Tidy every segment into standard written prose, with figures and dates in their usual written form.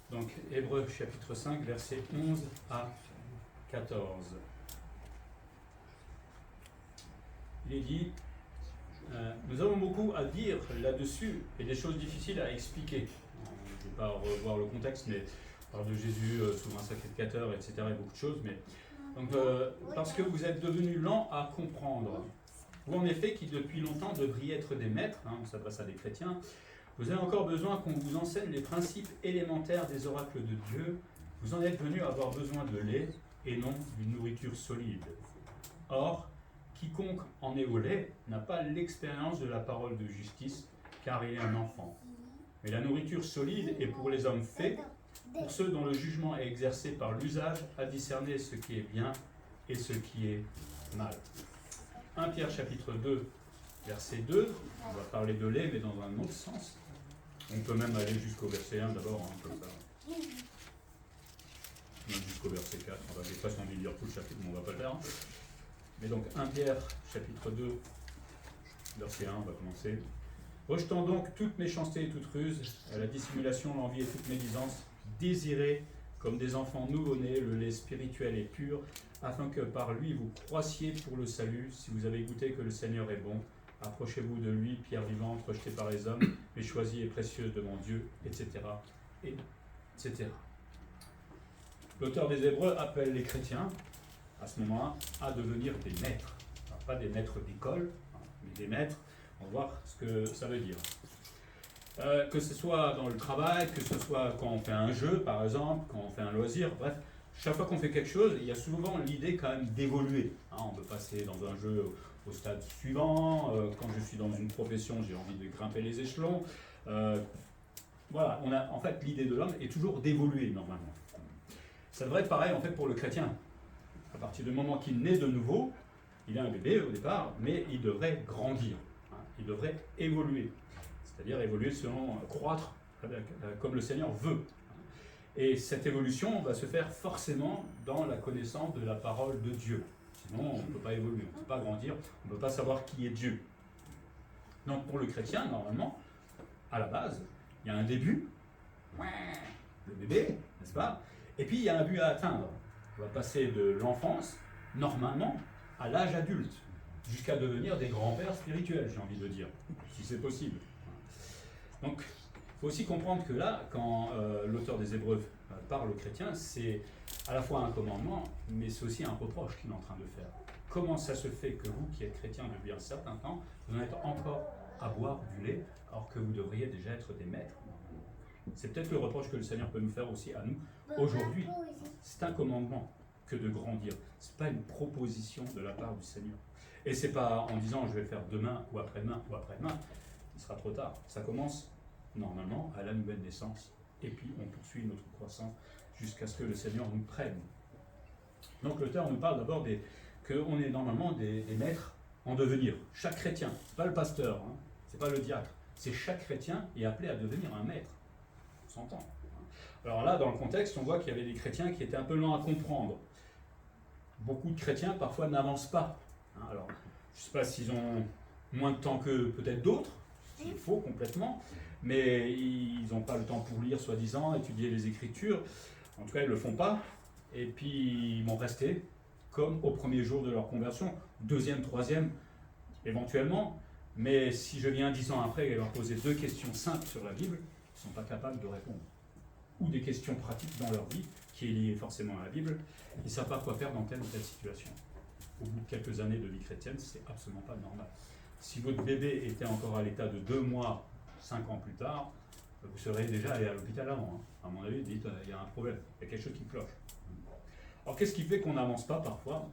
Donc, Hébreux chapitre 5, versets 11 à 14. Il est dit, nous avons beaucoup à dire là-dessus et des choses difficiles à expliquer. Je ne vais pas revoir le contexte, mais on parle de Jésus, souverain sacrificateur, etc. et beaucoup de choses. Mais, donc, parce que vous êtes devenus lents à comprendre. Vous, en effet, qui depuis longtemps devriez être des maîtres, on s'adresse à des chrétiens, vous avez encore besoin qu'on vous enseigne les principes élémentaires des oracles de Dieu. Vous en êtes venus à avoir besoin de lait et non d'une nourriture solide. Or, quiconque en est au lait n'a pas l'expérience de la parole de justice, car il est un enfant. Mais la nourriture solide est pour les hommes faits, pour ceux dont le jugement est exercé par l'usage, à discerner ce qui est bien et ce qui est mal. 1 Pierre chapitre 2, verset 2, on va parler de lait, mais dans un autre sens. On peut même aller jusqu'au verset 1 d'abord, comme ça. Même jusqu'au verset 4, j'ai presque envie de lire tout le chapitre, mais on ne va pas le faire. Mais donc 1 Pierre chapitre 2, verset 1, on va commencer. Rejetant donc toute méchanceté et toute ruse, la dissimulation, l'envie et toute médisance, désirez, comme des enfants nouveau-nés, le lait spirituel et pur, afin que par lui vous croissiez pour le salut, si vous avez goûté que le Seigneur est bon. Approchez-vous de lui, pierre vivante, rejetée par les hommes, mais choisie et précieuse devant Dieu, etc. etc. L'auteur des Hébreux appelle les chrétiens, à ce moment-là, à devenir des maîtres. Alors, pas des maîtres d'école, mais des maîtres. On va voir ce que ça veut dire. Que ce soit dans le travail, que ce soit quand on fait un jeu, par exemple, quand on fait un loisir, bref, chaque fois qu'on fait quelque chose, il y a souvent l'idée quand même d'évoluer. On peut passer dans un jeu au stade suivant. Quand je suis dans une profession, j'ai envie de grimper les échelons. Voilà, en fait, l'idée de l'homme est toujours d'évoluer normalement. Ça devrait être pareil en fait pour le chrétien. À partir du moment qu'il naît de nouveau, il est un bébé au départ, mais il devrait grandir. Il devrait évoluer. C'est-à-dire évoluer selon, croître comme le Seigneur veut. Et cette évolution va se faire forcément dans la connaissance de la parole de Dieu. Sinon, on ne peut pas évoluer, on ne peut pas grandir, on ne peut pas savoir qui est Dieu. Donc pour le chrétien, normalement, à la base, il y a un début, le bébé, n'est-ce pas? Et puis il y a un but à atteindre. On va passer de l'enfance, normalement, à l'âge adulte, jusqu'à devenir des grands-pères spirituels, j'ai envie de dire, si c'est possible. Donc, il faut aussi comprendre que là, quand l'auteur des Hébreux parle aux chrétiens, c'est à la fois un commandement, mais c'est aussi un reproche qu'il est en train de faire. Comment ça se fait que vous, qui êtes chrétiens depuis un certain temps, vous en êtes encore à boire du lait, alors que vous devriez déjà être des maîtres? C'est peut-être le reproche que le Seigneur peut nous faire aussi à nous aujourd'hui. C'est un commandement que de grandir. Ce n'est pas une proposition de la part du Seigneur. Et ce n'est pas en disant je vais le faire demain ou après-demain ou après-demain. Il sera trop tard. Ça commence normalement à la nouvelle naissance. Et puis on poursuit notre croissance jusqu'à ce que le Seigneur nous prenne. Donc l'auteur nous parle d'abord qu'on est normalement des maîtres en devenir. Chaque chrétien, ce n'est pas le pasteur, ce n'est pas le diacre. C'est chaque chrétien est appelé à devenir un maître. On s'entend. Alors là, dans le contexte, on voit qu'il y avait des chrétiens qui étaient un peu lents à comprendre. Beaucoup de chrétiens, parfois, n'avancent pas. Alors, je ne sais pas s'ils ont moins de temps que peut-être d'autres, c'est faux complètement, mais ils n'ont pas le temps pour lire, soi-disant, étudier les Écritures. En tout cas, ils ne le font pas. Et puis, ils vont rester comme au premier jour de leur conversion, deuxième, troisième, éventuellement. Mais si je viens 10 ans après et leur poser 2 questions simples sur la Bible, ils ne sont pas capables de répondre. Ou des questions pratiques dans leur vie, qui est liée forcément à la Bible, ils ne savent pas quoi faire dans telle ou telle situation. Au bout de quelques années de vie chrétienne, c'est absolument pas normal. Si votre bébé était encore à l'état de 2 mois, 5 ans plus tard, vous serez déjà allé à l'hôpital avant. À mon avis, dites, il y a un problème, il y a quelque chose qui cloche. Alors qu'est-ce qui fait qu'on n'avance pas parfois?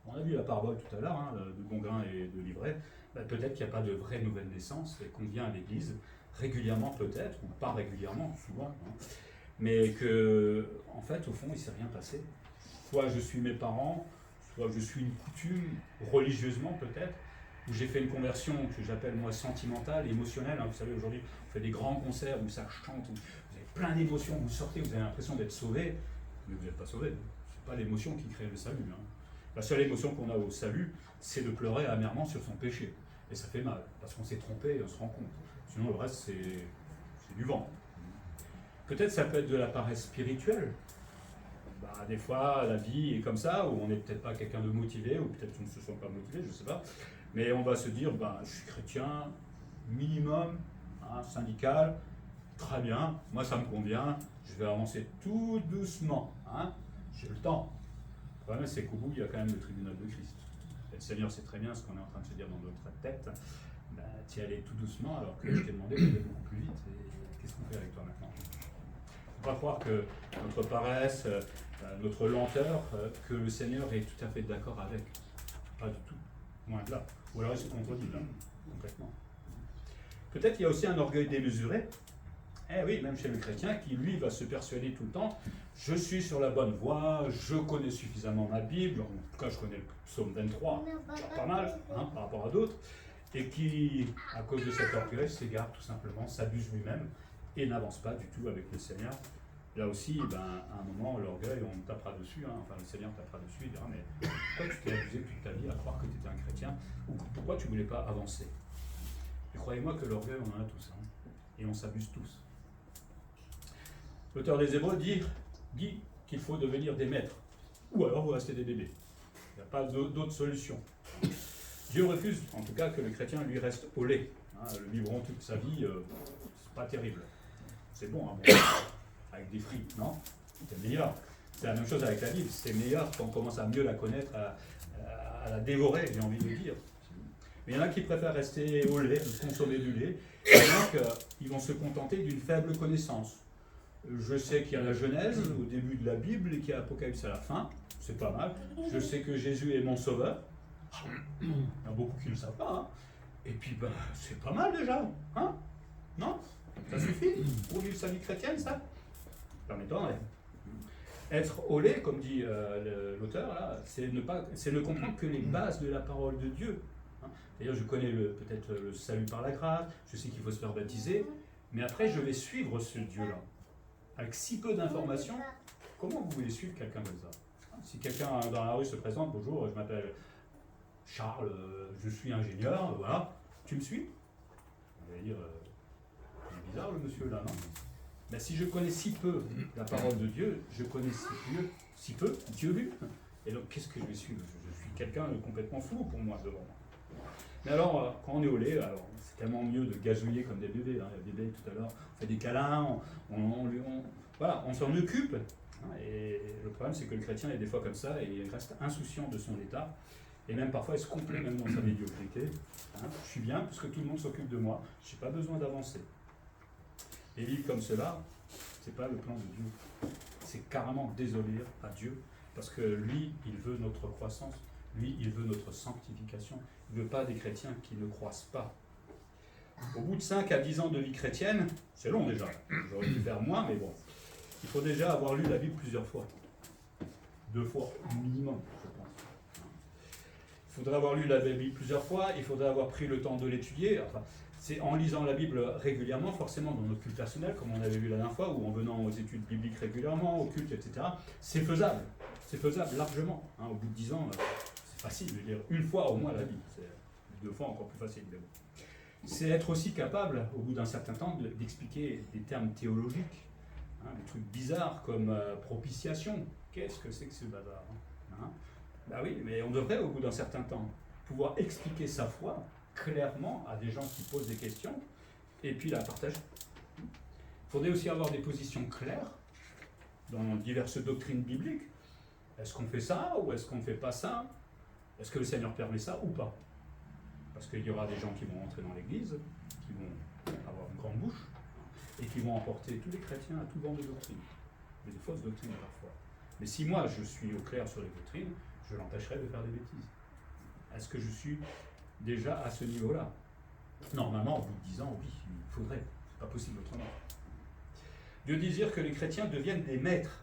On a vu la parabole tout à l'heure, de bon grain et de l'ivraie. Peut-être qu'il n'y a pas de vraie nouvelle naissance et qu'on vient à l'église régulièrement peut-être, ou pas régulièrement, souvent, mais que, en fait, au fond, il ne s'est rien passé. Soit je suis mes parents, soit je suis une coutume, religieusement peut-être, où j'ai fait une conversion que j'appelle moi sentimentale, émotionnelle. Vous savez, aujourd'hui, on fait des grands concerts où ça chante, où vous avez plein d'émotions, vous sortez, vous avez l'impression d'être sauvé, mais vous n'êtes pas sauvé. Ce n'est pas l'émotion qui crée le salut. La seule émotion qu'on a au salut, c'est de pleurer amèrement sur son péché. Et ça fait mal, parce qu'on s'est trompé et on se rend compte. Sinon, le reste, c'est du vent. Peut-être ça peut être de la paresse spirituelle. Des fois, la vie est comme ça, où on n'est peut-être pas quelqu'un de motivé, ou peut-être qu'on ne se sent pas motivé, je ne sais pas. Mais on va se dire, je suis chrétien, minimum, syndical, très bien, moi ça me convient, je vais avancer tout doucement, j'ai le temps. Le problème, c'est qu'au bout, il y a quand même le tribunal de Christ. Et le Seigneur sait très bien ce qu'on est en train de se dire dans notre tête. Tu y allais tout doucement, alors que je t'ai demandé d'aller beaucoup plus vite. Et qu'est-ce qu'on fait avec toi maintenant? Il ne faut pas croire que notre paresse, notre lenteur, que le Seigneur est tout à fait d'accord avec. Pas du tout, loin de là. Ou alors il se contredit là, complètement. Peut-être il y a aussi un orgueil démesuré. Eh oui, même chez le chrétien, qui lui va se persuader tout le temps, je suis sur la bonne voie, je connais suffisamment ma Bible, en tout cas je connais le psaume 23, pas mal par rapport à d'autres, et qui, à cause de cet orgueil, s'égare tout simplement, s'abuse lui-même et n'avance pas du tout avec le Seigneur. Là aussi, à un moment, l'orgueil, on tapera dessus, enfin le Seigneur tapera dessus, il dira, mais pourquoi tu t'es abusé toute ta vie à croire que tu étais un chrétien, ou pourquoi tu ne voulais pas avancer? Et croyez-moi que l'orgueil, on en a tous, et on s'abuse tous. L'auteur des Hébreux dit qu'il faut devenir des maîtres, ou alors vous restez des bébés. Il n'y a pas d'autre solution. Dieu refuse, en tout cas, que le chrétien lui reste au lait. Le biberon toute sa vie, c'est pas terrible. C'est bon, avec des frites, non? C'est meilleur. C'est la même chose avec la Bible, c'est meilleur quand on commence à mieux la connaître, à la dévorer, j'ai envie de dire. Mais il y en a qui préfèrent rester au lait, consommer du lait, et donc ils vont se contenter d'une faible connaissance. Je sais qu'il y a la Genèse au début de la Bible et qu'il y a l'Apocalypse à la fin, c'est pas mal. Je sais que Jésus est mon sauveur. Il y en a beaucoup qui ne le savent pas. Et puis, c'est pas mal déjà. Non? Ça suffit pour vivre sa vie chrétienne, ça? Ça m'étonnerait. Être au lait, comme dit l'auteur, là, c'est ne comprendre que les bases de la parole de Dieu. D'ailleurs, je connais peut-être le salut par la grâce, je sais qu'il faut se faire baptiser, mais après, je vais suivre ce Dieu-là. Avec si peu d'informations, comment vous voulez suivre quelqu'un comme ça? Si quelqu'un dans la rue se présente, bonjour, je m'appelle Charles, je suis ingénieur, voilà, tu me suis? On va dire, c'est bizarre le monsieur là, non? Mais si je connais si peu la parole de Dieu, je connais si peu Dieu lui. Et donc qu'est-ce que je vais suivre? Je suis quelqu'un de complètement flou pour moi devant moi. Mais alors, quand on est au lait, alors c'est tellement mieux de gazouiller comme des bébés. Il y a des bébés tout à l'heure, on fait des câlins, voilà, on s'en occupe. Et le problème, c'est que le chrétien est des fois comme ça et il reste insouciant de son état. Et même parfois, il se complaît même dans sa médiocrité. Je suis bien parce que tout le monde s'occupe de moi. Je n'ai pas besoin d'avancer. Et vivre comme cela, ce n'est pas le plan de Dieu. C'est carrément désobéir à Dieu parce que lui, il veut notre croissance. Lui, il veut notre sanctification. Il ne veut pas des chrétiens qui ne croissent pas. Au bout de 5 à 10 ans de vie chrétienne, c'est long déjà. J'aurais pu faire moins, mais bon. Il faut déjà avoir lu la Bible plusieurs fois. 2 fois minimum, je pense. Il faudrait avoir lu la Bible plusieurs fois, il faudrait avoir pris le temps de l'étudier. Enfin, c'est en lisant la Bible régulièrement, forcément dans notre culte personnel, comme on avait vu la dernière fois, ou en venant aux études bibliques régulièrement, au culte, etc. C'est faisable largement. Au bout de 10 ans, c'est facile de lire une fois au moins la Bible. C'est 2 fois encore plus facile. Mais bon. C'est être aussi capable, au bout d'un certain temps, d'expliquer des termes théologiques, des trucs bizarres comme propitiation. Qu'est-ce que c'est que ce bazar? Oui, mais on devrait, au bout d'un certain temps, pouvoir expliquer sa foi clairement à des gens qui posent des questions et puis la partager. Il faudrait aussi avoir des positions claires dans diverses doctrines bibliques. Est-ce qu'on fait ça ou est-ce qu'on ne fait pas ça? Est-ce que le Seigneur permet ça ou pas? Parce qu'il y aura des gens qui vont entrer dans l'église, qui vont avoir une grande bouche et qui vont emporter tous les chrétiens à tout vent de doctrine. Mais de fausses doctrines parfois. Mais si moi je suis au clair sur les doctrines, je l'empêcherai de faire des bêtises. Est-ce que je suis déjà à ce niveau-là? Normalement, au bout de 10 ans, oui, il faudrait. C'est pas possible autrement. Dieu désire que les chrétiens deviennent des maîtres.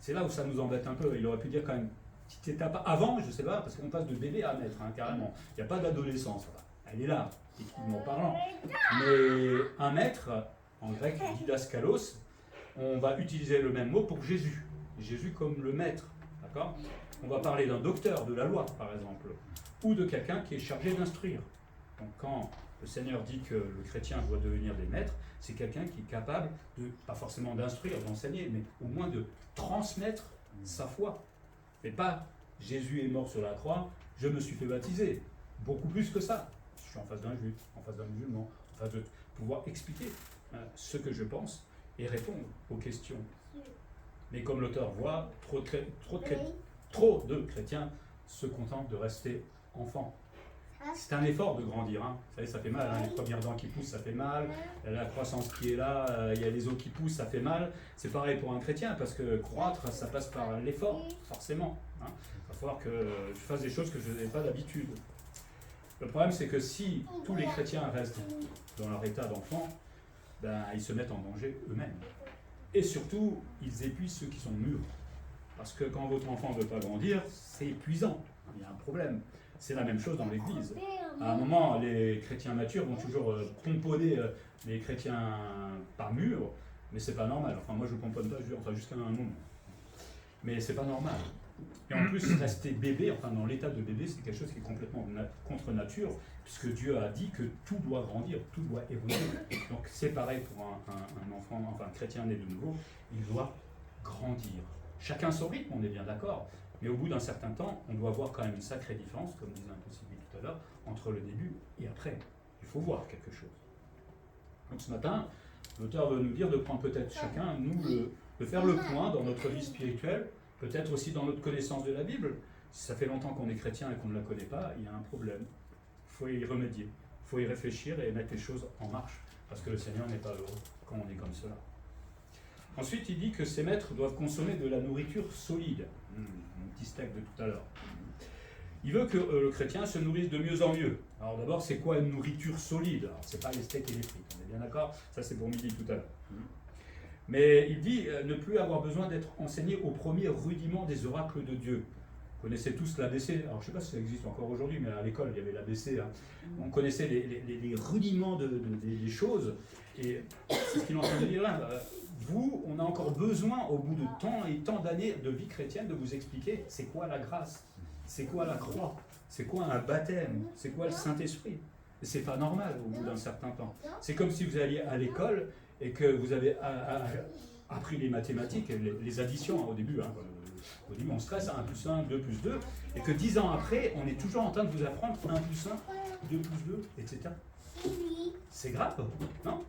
C'est là où ça nous embête un peu. Il aurait pu dire quand même, petite étape avant, je sais pas, parce qu'on passe de bébé à maître, carrément. Il n'y a pas d'adolescence. Elle est là, techniquement parlant. Mais un maître, en grec, didaskalos, on va utiliser le même mot pour Jésus. Jésus comme le maître. D'accord? On va parler d'un docteur de la loi, par exemple, ou de quelqu'un qui est chargé d'instruire. Donc quand le Seigneur dit que le chrétien doit devenir des maîtres, c'est quelqu'un qui est capable de, pas forcément d'instruire, d'enseigner, mais au moins de transmettre sa foi. Mais pas Jésus est mort sur la croix, je me suis fait baptiser. Beaucoup plus que ça. Je suis en face d'un juif, en face d'un musulman, en face de pouvoir expliquer ce que je pense et répondre aux questions. Mais comme l'auteur voit, trop de chrétiens se contentent de rester enfants. C'est un effort de grandir. Hein. Vous savez, ça fait mal. Hein. Les premières dents qui poussent, ça fait mal. La croissance qui est là, il y a les os qui poussent, ça fait mal. C'est pareil pour un chrétien, parce que croître, ça passe par l'effort, forcément. Hein. Il va falloir que je fasse des choses que je n'ai pas d'habitude. Le problème, c'est que si tous les chrétiens restent dans leur état d'enfant, ben, ils se mettent en danger eux-mêmes. Et surtout, ils épuisent ceux qui sont mûrs. Parce que quand votre enfant ne veut pas grandir, c'est épuisant. Il y a un problème. C'est la même chose dans l'Église. À un moment, les chrétiens matures vont toujours pomponner les chrétiens pas mûrs, mais c'est pas normal. Enfin, moi, je ne pomponne pas, jusqu'à un moment. Mais c'est pas normal. Et en plus, rester bébé, enfin dans l'état de bébé, c'est quelque chose qui est complètement contre nature, puisque Dieu a dit que tout doit grandir, tout doit évoluer. Donc c'est pareil pour un enfant, enfin un chrétien né de nouveau, il doit grandir. Chacun son rythme, on est bien d'accord, mais au bout d'un certain temps, on doit voir quand même une sacrée différence, comme disait un peu Sylvie tout à l'heure, entre le début et après. Il faut voir quelque chose. Donc ce matin, l'auteur veut nous dire de prendre peut-être chacun, nous, de faire le point dans notre vie spirituelle, peut-être aussi dans notre connaissance de la Bible. Si ça fait longtemps qu'on est chrétien et qu'on ne la connaît pas, il y a un problème. Il faut y remédier. Il faut y réfléchir et mettre les choses en marche. Parce que le Seigneur n'est pas heureux quand on est comme cela. Ensuite, il dit que ces maîtres doivent consommer de la nourriture solide. Mon petit steak de tout à l'heure. Il veut que le chrétien se nourrisse de mieux en mieux. Alors d'abord, c'est quoi une nourriture solide? Alors, c'est pas les steaks et les frites, on est bien d'accord? Ça, c'est pour midi tout à l'heure. Mais il dit ne plus avoir besoin d'être enseigné au premier rudiment des oracles de Dieu. Vous connaissez tous l'ABC. Alors je ne sais pas si ça existe encore aujourd'hui, mais à l'école il y avait l'ABC. Hein. On connaissait les rudiments des choses. Et c'est ce qu'il est en train de dire là. Vous, on a encore besoin, au bout de tant et tant d'années de vie chrétienne, de vous expliquer c'est quoi la grâce, c'est quoi la croix, c'est quoi un baptême, c'est quoi le Saint-Esprit. Et c'est pas normal au bout d'un certain temps. C'est comme si vous alliez à l'école et que vous avez appris les mathématiques, les additions au début. Hein. Au début, on stresse, 1 plus 1, 2 plus 2, et que 10 ans après, on est toujours en train de vous apprendre 1 plus 1, 2 plus 2, etc. C'est grave, non?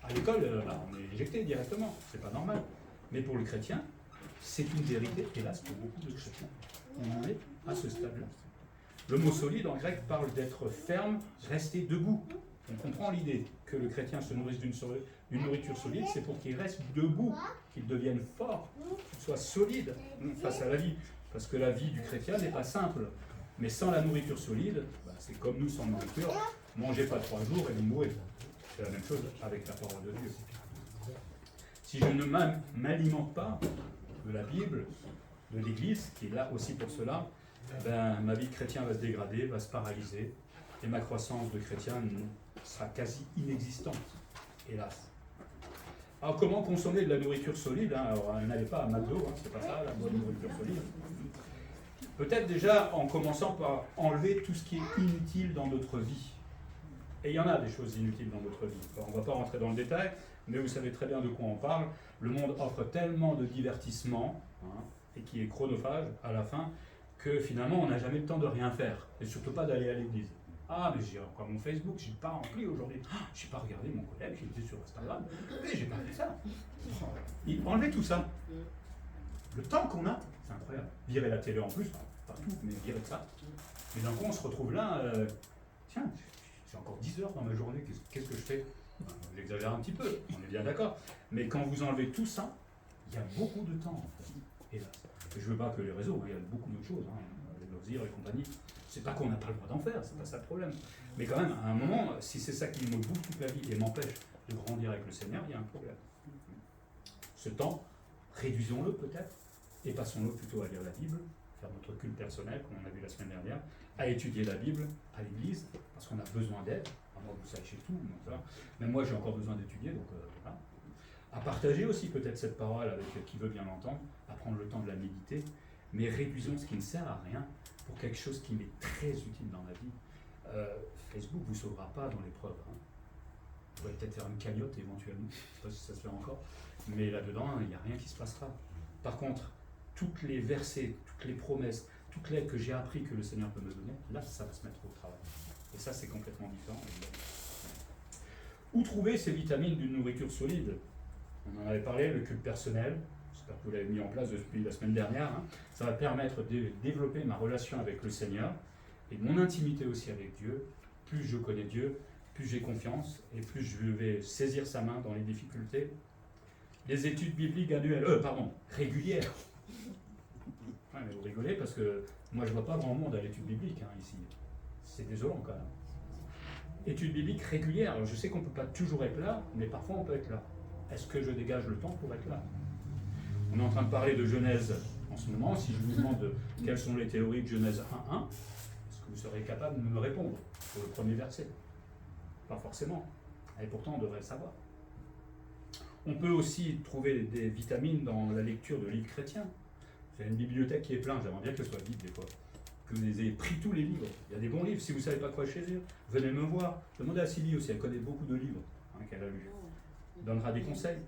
À l'école, on est éjecté directement, c'est pas normal. Mais pour le chrétien, c'est une vérité, hélas, pour beaucoup de chrétiens. On en est à ce stade-là. Le mot solide en grec parle d'être ferme, rester debout. On comprend l'idée que le chrétien se nourrisse d'une nourriture solide, c'est pour qu'il reste debout, qu'il devienne fort, qu'il soit solide face à la vie. Parce que la vie du chrétien n'est pas simple. Mais sans la nourriture solide, c'est comme nous sans nourriture, mangez pas 3 jours et vous mourrez. C'est la même chose avec la parole de Dieu. Si je ne m'alimente pas de la Bible, de l'Église, qui est là aussi pour cela, ma vie de chrétien va se dégrader, va se paralyser, et ma croissance de chrétien sera quasi inexistante, hélas. Alors comment consommer de la nourriture solide? Alors n'allez pas à McDo, c'est pas ça, la bonne nourriture solide. Peut-être déjà en commençant par enlever tout ce qui est inutile dans notre vie. Et il y en a des choses inutiles dans notre vie. Alors, on ne va pas rentrer dans le détail, mais vous savez très bien de quoi on parle. Le monde offre tellement de divertissements, et qui est chronophage à la fin, que finalement on n'a jamais le temps de rien faire, et surtout pas d'aller à l'église. Ah, mais j'ai encore mon Facebook, j'ai pas rempli aujourd'hui. J'ai pas regardé mon collègue, qui était sur Instagram, mais j'ai pas fait ça. Enlevez tout ça. Le temps qu'on a, c'est incroyable. Virer la télé en plus, partout, mais virer ça. Mais d'un coup, on se retrouve là, tiens, j'ai encore 10 heures dans ma journée, qu'est-ce que je fais? J'exagère un petit peu, on est bien d'accord. Mais quand vous enlevez tout ça, il y a beaucoup de temps, en fait. Hélas. Et je veux pas que les réseaux, il y a beaucoup d'autres choses, les loisirs et compagnie. C'est pas qu'on n'a pas le droit d'en faire, c'est pas ça le problème. Mais quand même, à un moment, si c'est ça qui me bouffe toute la vie et m'empêche de grandir avec le Seigneur, il y a un problème. Ce temps, réduisons-le peut-être, et passons-le plutôt à lire la Bible, faire notre culte personnel, comme on a vu la semaine dernière, à étudier la Bible à l'église, parce qu'on a besoin d'aide. Moi, vous sachez tout, même moi j'ai encore besoin d'étudier, donc voilà. À partager aussi peut-être cette parole avec qui veut bien l'entendre, à prendre le temps de la méditer, mais réduisons ce qui ne sert à rien pour quelque chose qui m'est très utile dans la vie. Facebook ne vous sauvera pas dans l'épreuve. Hein. Vous pourrez peut-être faire une cagnotte éventuellement, je ne sais pas si ça se fait encore, mais là-dedans, il n'y a rien qui se passera. Par contre, toutes les versets, toutes les promesses, toute l'aide que j'ai appris que le Seigneur peut me donner, là, ça va se mettre au travail. Et ça, c'est complètement différent. Où trouver ces vitamines d'une nourriture solide? On en avait parlé, le culte personnel. J'espère que vous l'avez mis en place depuis la semaine dernière. Hein. Ça va permettre de développer ma relation avec le Seigneur et mon intimité aussi avec Dieu. Plus je connais Dieu, plus j'ai confiance et plus je vais saisir sa main dans les difficultés. Les études bibliques annuelles, régulières. Ouais, mais vous rigolez parce que moi je vois pas grand monde à l'étude biblique hein, ici. C'est désolant quand même. Études bibliques régulières. Alors, je sais qu'on ne peut pas toujours être là, mais parfois on peut être là. Est-ce que je dégage le temps pour être là? On est en train de parler de Genèse en ce moment. Si je vous demande quelles sont les théories de Genèse 1.1, est-ce que vous serez capable de me répondre sur le premier verset? Pas forcément. Et pourtant, on devrait le savoir. On peut aussi trouver des vitamines dans la lecture de livres chrétiens. J'ai une bibliothèque qui est pleine, j'aimerais bien que ce soit vide des fois. Que vous ayez pris tous les livres. Il y a des bons livres. Si vous ne savez pas quoi choisir, venez me voir. Demandez à Sylvie aussi, elle connaît beaucoup de livres qu'elle a lus. Elle donnera des conseils.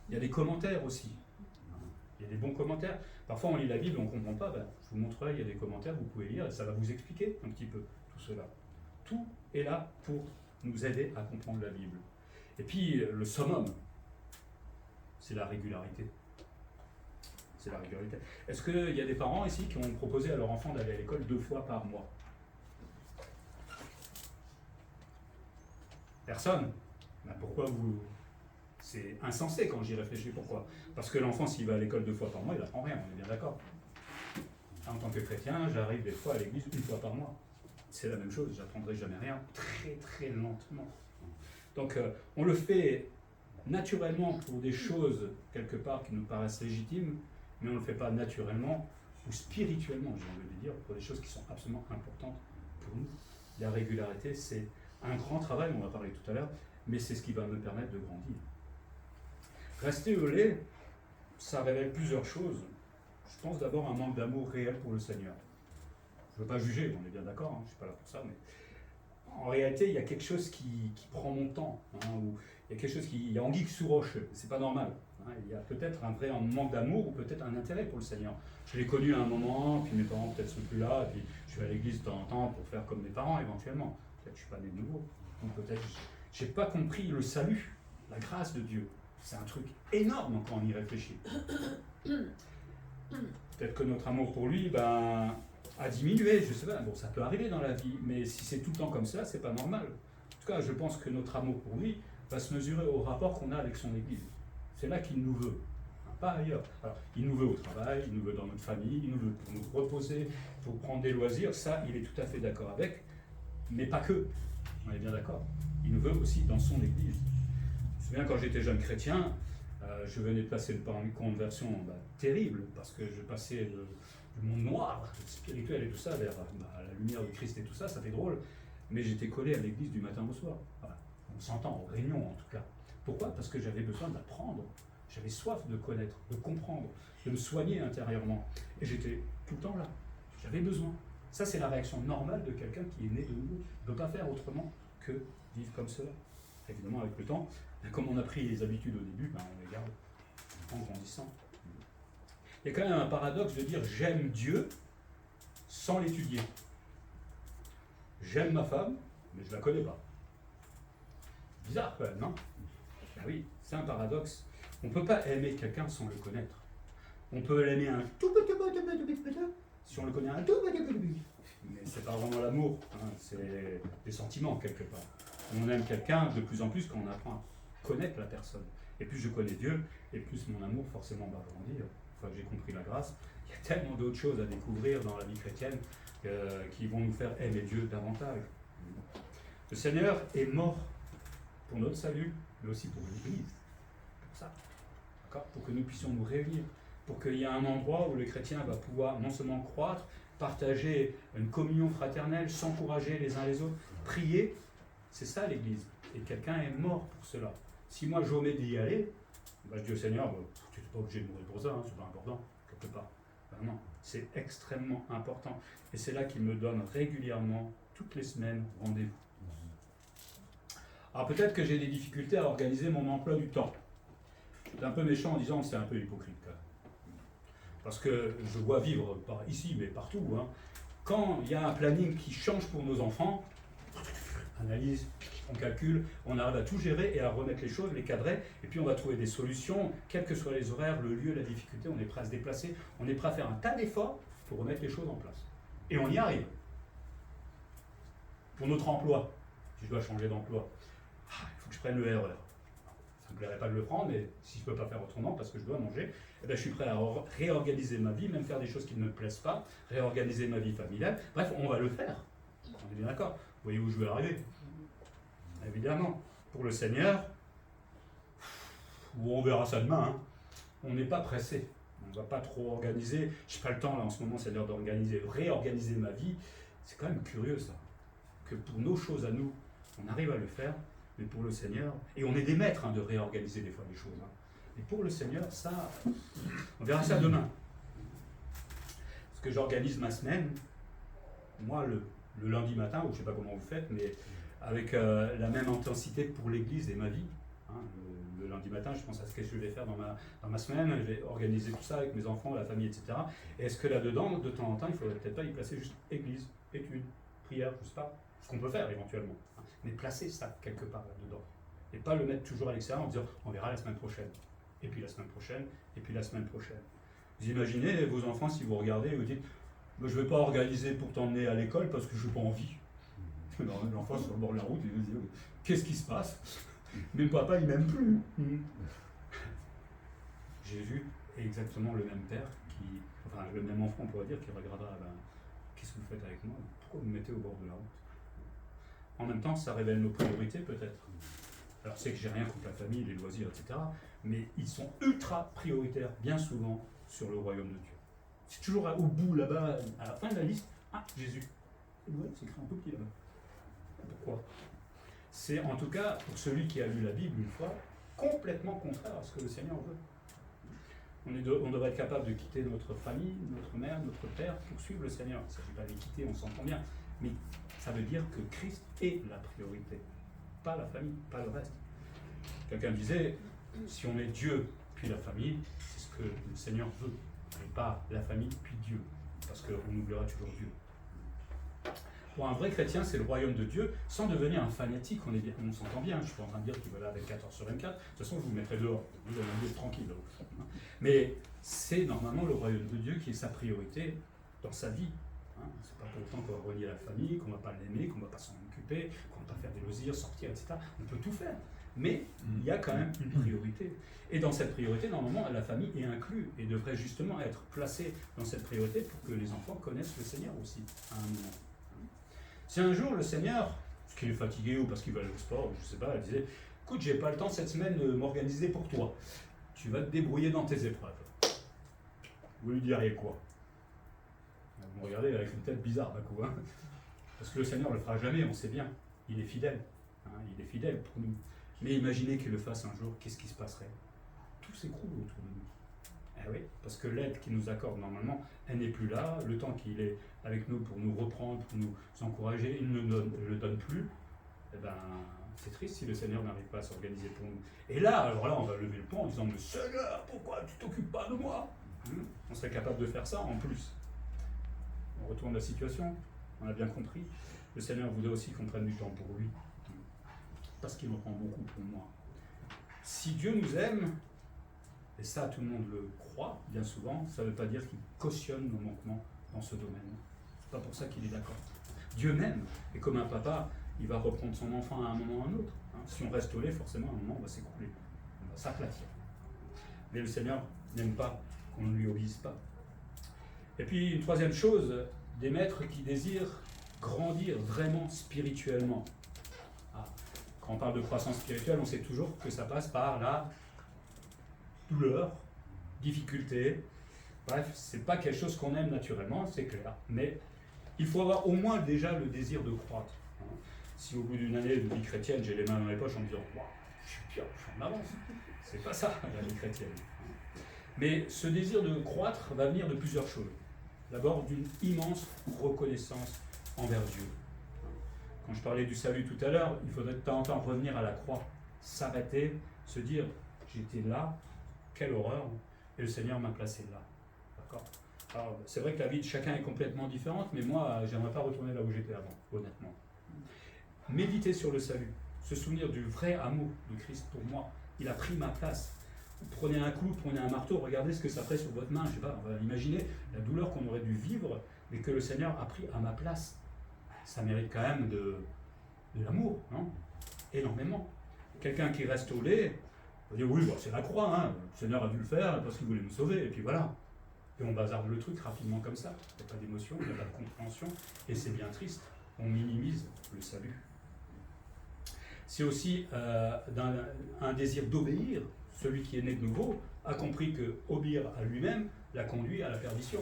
Il y a des commentaires aussi. Il y a des bons commentaires. Parfois on lit la Bible et on ne comprend pas. Je vous montrerai, il y a des commentaires, vous pouvez lire et ça va vous expliquer un petit peu tout cela. Tout est là pour nous aider à comprendre la Bible. Et puis le summum, c'est la régularité. C'est la régularité. Est-ce qu'il y a des parents ici qui ont proposé à leur enfant d'aller à l'école 2 fois par mois? Personne. Ben pourquoi vous... C'est insensé quand j'y réfléchis. Pourquoi? Parce que l'enfant, s'il va à l'école 2 fois par mois, il n'apprend rien, on est bien d'accord. En tant que chrétien, j'arrive des fois à l'église 1 fois par mois. C'est la même chose, j'apprendrai jamais rien, très très lentement. Donc on le fait naturellement pour des choses, quelque part, qui nous paraissent légitimes, mais on ne le fait pas naturellement ou spirituellement, j'ai envie de dire, pour des choses qui sont absolument importantes pour nous. La régularité, c'est un grand travail, on va parler tout à l'heure, mais c'est ce qui va me permettre de grandir. Rester au lait, ça révèle plusieurs choses. Je pense d'abord un manque d'amour réel pour le Seigneur. Je ne veux pas juger, on est bien d'accord, hein, je ne suis pas là pour ça, mais en réalité, il y a quelque chose qui prend mon temps, hein, ou il y a quelque chose il y a anguille sous roche, c'est pas normal. Hein, il y a peut-être un vrai manque d'amour ou peut-être un intérêt pour le Seigneur. Je l'ai connu à un moment, puis mes parents peut-être sont plus là, et puis je suis à l'église de temps en temps pour faire comme mes parents éventuellement. Peut-être je ne suis pas né de nouveau, donc peut-être je n'ai pas compris le salut, la grâce de Dieu. C'est un truc énorme quand on y réfléchit. Peut-être que notre amour pour lui a diminué, je sais pas, bon ça peut arriver dans la vie, mais si c'est tout le temps comme ça, c'est pas normal. En tout cas, je pense que notre amour pour lui va se mesurer au rapport qu'on a avec son Église. C'est là qu'il nous veut, pas ailleurs. Alors, il nous veut au travail, il nous veut dans notre famille, il nous veut pour nous reposer, pour prendre des loisirs, ça il est tout à fait d'accord avec, mais pas que, on est bien d'accord. Il nous veut aussi dans son Église. Je me souviens quand j'étais jeune chrétien, je venais de passer par une conversion terrible, parce que je passais du monde noir, spirituel et tout ça, vers la lumière de Christ et tout ça, ça fait drôle, mais j'étais collé à l'église du matin au soir. Voilà. On s'entend, aux réunions en tout cas. Pourquoi? Parce que j'avais besoin d'apprendre, j'avais soif de connaître, de comprendre, de me soigner intérieurement. Et j'étais tout le temps là, j'avais besoin. Ça c'est la réaction normale de quelqu'un qui est né de nouveau. Il ne peut pas faire autrement que vivre comme cela. Évidemment avec le temps, comme on a pris les habitudes au début, on les garde en grandissant. Il y a quand même un paradoxe de dire j'aime Dieu sans l'étudier. J'aime ma femme, mais je ne la connais pas. Bizarre quand même, non? Ben oui, c'est un paradoxe. On ne peut pas aimer quelqu'un sans le connaître. On peut l'aimer un tout petit peu, si on le connaît un tout petit peu. Mais c'est pas vraiment l'amour, hein, c'est des sentiments quelque part. On aime quelqu'un de plus en plus quand on apprend à connaître la personne. Et plus je connais Dieu, et plus mon amour forcément va grandir. Une fois que j'ai compris la grâce, il y a tellement d'autres choses à découvrir dans la vie chrétienne qui vont nous faire aimer Dieu davantage. Le Seigneur est mort pour notre salut, mais aussi pour l'Église. Pour ça. D'accord? Pour que nous puissions nous réunir. Pour qu'il y ait un endroit où le chrétien va pouvoir non seulement croître, partager une communion fraternelle, s'encourager les uns les autres, prier. C'est ça l'Église. Et quelqu'un est mort pour cela. Si moi j'omets d'y aller, je dis au Seigneur, tu n'es pas obligé de mourir pour ça, c'est pas important, quelque part. Vraiment, c'est extrêmement important. Et c'est là qu'il me donne régulièrement, toutes les semaines, rendez-vous. Alors peut-être que j'ai des difficultés à organiser mon emploi du temps. Je suis un peu méchant en disant que c'est un peu hypocrite quand même. Parce que je vois vivre, pas ici, mais partout, hein. Quand il y a un planning qui change pour nos enfants, analyse, on calcule, on arrive à tout gérer et à remettre les choses, les cadrer, et puis on va trouver des solutions, quels que soient les horaires, le lieu, la difficulté, on est prêt à se déplacer, on est prêt à faire un tas d'efforts pour remettre les choses en place. Et on y arrive. Pour notre emploi, si je dois changer d'emploi, il faut que je prenne le RER. Ça ne me plairait pas de le prendre, mais si je ne peux pas faire autrement parce que je dois manger, eh bien, je suis prêt à réorganiser ma vie, même faire des choses qui ne me plaisent pas, réorganiser ma vie familiale. Bref, on va le faire. On est bien d'accord. Vous voyez où je veux arriver? Évidemment. Pour le Seigneur, on verra ça demain, hein. On n'est pas pressé. On ne va pas trop organiser. Je n'ai pas le temps là en ce moment, Seigneur, d'organiser, réorganiser ma vie. C'est quand même curieux ça. Que pour nos choses à nous, on arrive à le faire, mais pour le Seigneur, et on est des maîtres de réorganiser des fois les choses. Mais pour le Seigneur, ça, on verra ça demain. Parce que j'organise ma semaine, moi le lundi matin, ou je ne sais pas comment vous faites, mais avec la même intensité pour l'Église et ma vie. Hein, le lundi matin, je pense à ce que je vais faire dans ma semaine, je vais organiser tout ça avec mes enfants, la famille, etc. Et est-ce que là-dedans, de temps en temps, il ne faudrait peut-être pas y placer juste Église, études, prière, je ne sais pas, ce qu'on peut faire éventuellement. Hein, mais placer ça quelque part là-dedans. Et pas le mettre toujours à l'extérieur en disant on verra la semaine prochaine. Et puis la semaine prochaine, et puis la semaine prochaine. Vous imaginez vos enfants, si vous regardez, et vous dites je ne vais pas organiser pour t'emmener à l'école parce que je n'ai pas envie. L'enfant sur le bord de la route, il va se dire qu'est-ce qui se passe? Mais papa, il m'aime plus. J'ai vu exactement le même père, enfin le même enfant, on pourrait dire, qui regardera qu'est-ce que vous faites avec moi? Pourquoi vous me mettez au bord de la route? En même temps, ça révèle nos priorités peut-être. Alors c'est que j'ai rien contre la famille, les loisirs, etc. Mais ils sont ultra prioritaires, bien souvent, sur le royaume de Dieu. C'est toujours au bout, là-bas, à la fin de la liste, Jésus. Ouais, c'est écrit un peu petit là-bas. Pourquoi? C'est en tout cas, pour celui qui a lu la Bible une fois, complètement contraire à ce que le Seigneur veut. On devrait être capable de quitter notre famille, notre mère, notre père, pour suivre le Seigneur. Il ne s'agit pas de les quitter, on s'entend bien. Mais ça veut dire que Christ est la priorité. Pas la famille, pas le reste. Quelqu'un disait, si on est Dieu puis la famille, c'est ce que le Seigneur veut. Et pas la famille puis Dieu. Parce qu'on oubliera toujours Dieu. Pour un vrai chrétien, c'est le royaume de Dieu, sans devenir un fanatique, on s'entend bien, je ne suis pas en train de dire qu'il va là avec 14/24, de toute façon je vous mettrai dehors, vous allez être tranquille. Mais c'est normalement le royaume de Dieu qui est sa priorité dans sa vie. C'est pas pour autant qu'on va renier la famille, qu'on ne va pas l'aimer, qu'on ne va pas s'en occuper, qu'on ne va pas faire des loisirs, sortir, etc. On peut tout faire, mais il y a quand même une priorité. Et dans cette priorité, normalement, la famille est inclue et devrait justement être placée dans cette priorité pour que les enfants connaissent le Seigneur aussi, à un moment. Si un jour le Seigneur, parce qu'il est fatigué ou parce qu'il va aller au sport, je ne sais pas, il disait écoute, j'ai pas le temps cette semaine de m'organiser pour toi, tu vas te débrouiller dans tes épreuves. Vous lui diriez quoi? Vous me regardez avec une tête bizarre d'un coup, hein, parce que le Seigneur ne le fera jamais, on sait bien, il est fidèle, il est fidèle pour nous. Mais imaginez qu'il le fasse un jour, qu'est-ce qui se passerait? Tout s'écroule autour de nous. Eh oui, parce que l'aide qu'il nous accorde normalement, elle n'est plus là. Le temps qu'il est avec nous pour nous reprendre, pour nous encourager, il ne le donne plus. Eh ben, c'est triste si le Seigneur n'arrive pas à s'organiser pour nous. Et là, alors là, on va lever le pont en disant mais Seigneur, pourquoi tu t'occupes pas de moi? On serait capable de faire ça en plus. On retourne la situation, on a bien compris. Le Seigneur voudrait aussi qu'on prenne du temps pour lui. Parce qu'il en prend beaucoup pour moi. Si Dieu nous aime, et ça tout le monde le croit bien souvent, ça ne veut pas dire qu'il cautionne nos manquements dans ce domaine. C'est pas pour ça qu'il est d'accord. Dieu m'aime, et comme un papa, il va reprendre son enfant à un moment ou à un autre. Si on reste au lait, forcément, à un moment, on va s'écrouler, on va s'aplatir. Mais le Seigneur n'aime pas qu'on ne lui obéisse pas. Et puis, une troisième chose, des maîtres qui désirent grandir vraiment spirituellement. Quand on parle de croissance spirituelle, on sait toujours que ça passe par la douleur, difficulté. Bref, c'est pas quelque chose qu'on aime naturellement, c'est clair. Mais il faut avoir au moins déjà le désir de croître. Si au bout d'une année de vie chrétienne, j'ai les mains dans les poches en me disant wow, je suis bien, je suis en avance. C'est pas ça, la vie chrétienne. Mais ce désir de croître va venir de plusieurs choses. D'abord, d'une immense reconnaissance envers Dieu. Quand je parlais du salut tout à l'heure, il faudrait de temps en temps revenir à la croix, s'arrêter, se dire « j'étais là, quelle horreur, et le Seigneur m'a placé là ». D'accord ? Alors, c'est vrai que la vie de chacun est complètement différente, mais moi, j'aimerais pas retourner là où j'étais avant, honnêtement. Méditer sur le salut, se souvenir du vrai amour de Christ pour moi. Il a pris ma place. Prenez un clou, prenez un marteau, regardez ce que ça fait sur votre main. Je sais pas, on va imaginer la douleur qu'on aurait dû vivre, mais que le Seigneur a pris à ma place. Ça mérite quand même de l'amour, non ? Énormément. Quelqu'un qui reste au lait, on va dire oui, bon, c'est la croix, hein. Le Seigneur a dû le faire parce qu'il voulait nous sauver, et puis voilà. Et on bazarde le truc rapidement comme ça. Il n'y a pas d'émotion, il n'y a pas de compréhension, et c'est bien triste. On minimise le salut. C'est aussi un désir d'obéir. Celui qui est né de nouveau a compris que obéir à lui-même l'a conduit à la perdition.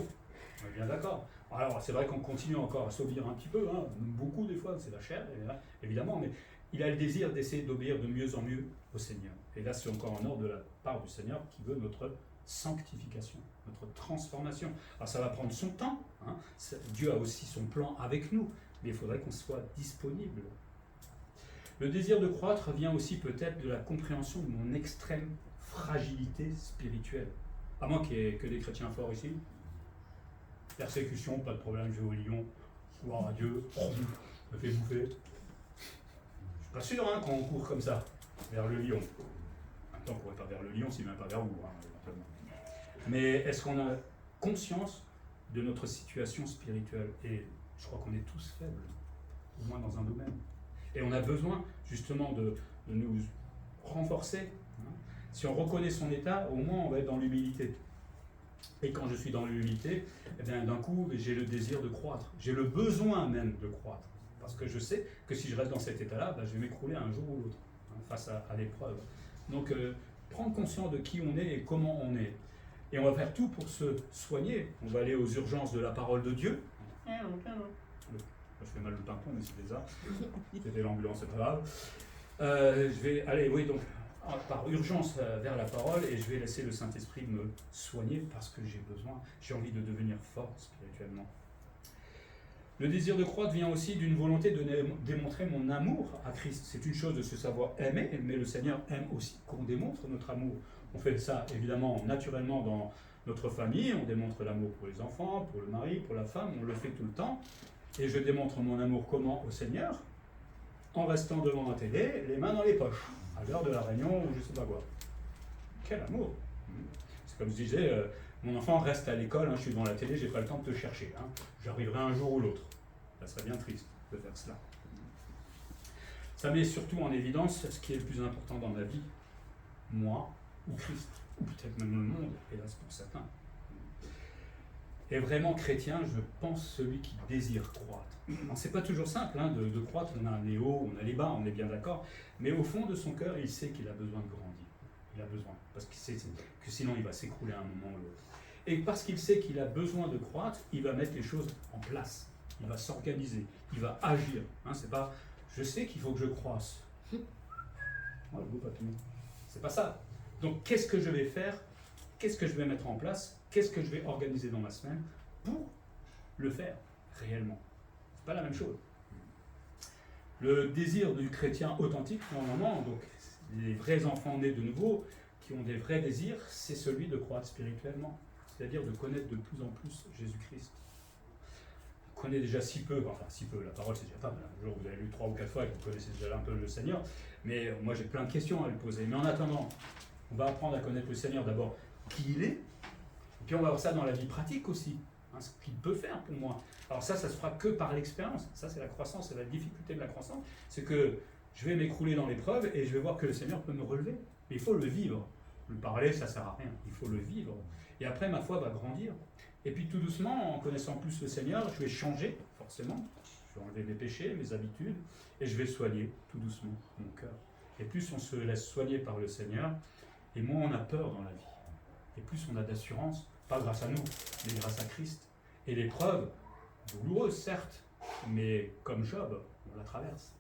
On est bien d'accord. Alors c'est vrai qu'on continue encore à s'obéir un petit peu, hein, beaucoup des fois, c'est la chair, évidemment, mais il a le désir d'essayer d'obéir de mieux en mieux au Seigneur. Et là c'est encore un ordre de la part du Seigneur qui veut notre sanctification, notre transformation. Alors ça va prendre son temps, hein. Dieu a aussi son plan avec nous, mais il faudrait qu'on soit disponible. Le désir de croître vient aussi peut-être de la compréhension de mon extrême fragilité spirituelle. À moins qu'il n'y ait que des chrétiens forts ici. Persécution, pas de problème, je vais au lion. Gloire à Dieu, me fait bouffer. Je suis pas sûr hein, qu'on court comme ça, vers le lion. En même temps, on ne courait pas vers le lion, si même pas vers vous, hein, éventuellement. Mais est-ce qu'on a conscience de notre situation spirituelle ? Et je crois qu'on est tous faibles, au moins dans un domaine. Et on a besoin justement de nous renforcer. Si on reconnaît son état, au moins on va être dans l'humilité. Et quand je suis dans l'humilité, eh bien, d'un coup, j'ai le désir de croître. J'ai le besoin même de croître. Parce que je sais que si je reste dans cet état-là, je vais m'écrouler un jour ou l'autre, face à l'épreuve. Donc, prendre conscience de qui on est et comment on est. Et on va faire tout pour se soigner. On va aller aux urgences de la parole de Dieu. Je fais mal le tampon, mais c'est bizarre. C'était l'ambulance, c'est pas grave. Je vais aller, oui, donc, par urgence vers la parole et je vais laisser le Saint-Esprit me soigner parce que j'ai envie de devenir fort spirituellement. Le désir de croître vient aussi d'une volonté de démontrer mon amour à Christ. C'est une chose de se savoir aimer, mais le Seigneur aime aussi qu'on démontre notre amour. On fait ça évidemment naturellement dans notre famille, on démontre l'amour pour les enfants, pour le mari, pour la femme, on le fait tout le temps. Et je démontre mon amour comment au Seigneur ? En restant devant ma télé, les mains dans les poches, à l'heure de la réunion ou je sais pas quoi. Quel amour! C'est comme je disais, mon enfant reste à l'école, hein, je suis devant la télé, j'ai pas le temps de te chercher. Hein. J'arriverai un jour ou l'autre. Ça serait bien triste de faire cela. Ça met surtout en évidence ce qui est le plus important dans ma vie, moi ou Christ, ou peut-être même le monde, hélas pour certains. Et vraiment chrétien, je pense celui qui désire croître. C'est pas toujours simple hein, de croître, on a les hauts, on a les bas, on est bien d'accord, mais au fond de son cœur, il sait qu'il a besoin de grandir. Il a besoin, parce qu'il sait que sinon il va s'écrouler à un moment ou l'autre. Et parce qu'il sait qu'il a besoin de croître, il va mettre les choses en place. Il va s'organiser, il va agir. Hein, c'est pas, je sais qu'il faut que je croisse. Oh, le beau papillon. C'est pas ça. Donc qu'est-ce que je vais faire ? Qu'est-ce que je vais mettre en place ? Qu'est-ce que je vais organiser dans ma semaine pour le faire réellement ? C'est pas la même chose. Le désir du chrétien authentique, normalement, donc les vrais enfants nés de nouveau, qui ont des vrais désirs, c'est celui de croître spirituellement, c'est-à-dire de connaître de plus en plus Jésus-Christ. On connaît déjà si peu, la parole c'est déjà pas mal. Un jour vous avez lu 3 ou 4 fois et vous connaissez déjà un peu le Seigneur, mais moi j'ai plein de questions à lui poser. Mais en attendant, on va apprendre à connaître le Seigneur d'abord, qui il est, et puis on va voir ça dans la vie pratique aussi, hein, ce qu'il peut faire pour moi. Alors ça se fera que par l'expérience. Ça c'est la croissance, c'est la difficulté de la croissance, c'est que je vais m'écrouler dans l'épreuve et je vais voir que le Seigneur peut me relever. Mais il faut le vivre. Le parler, ça sert à rien, il faut le vivre. Et après ma foi va grandir. Et puis tout doucement, en connaissant plus le Seigneur, je vais changer, forcément. Je vais enlever mes péchés, mes habitudes, et je vais soigner tout doucement mon cœur. Et plus on se laisse soigner par le Seigneur, et moins on a peur dans la vie. Et plus on a d'assurance, pas grâce à nous, mais grâce à Christ. Et l'épreuve, douloureuse certes, mais comme Job, on la traverse.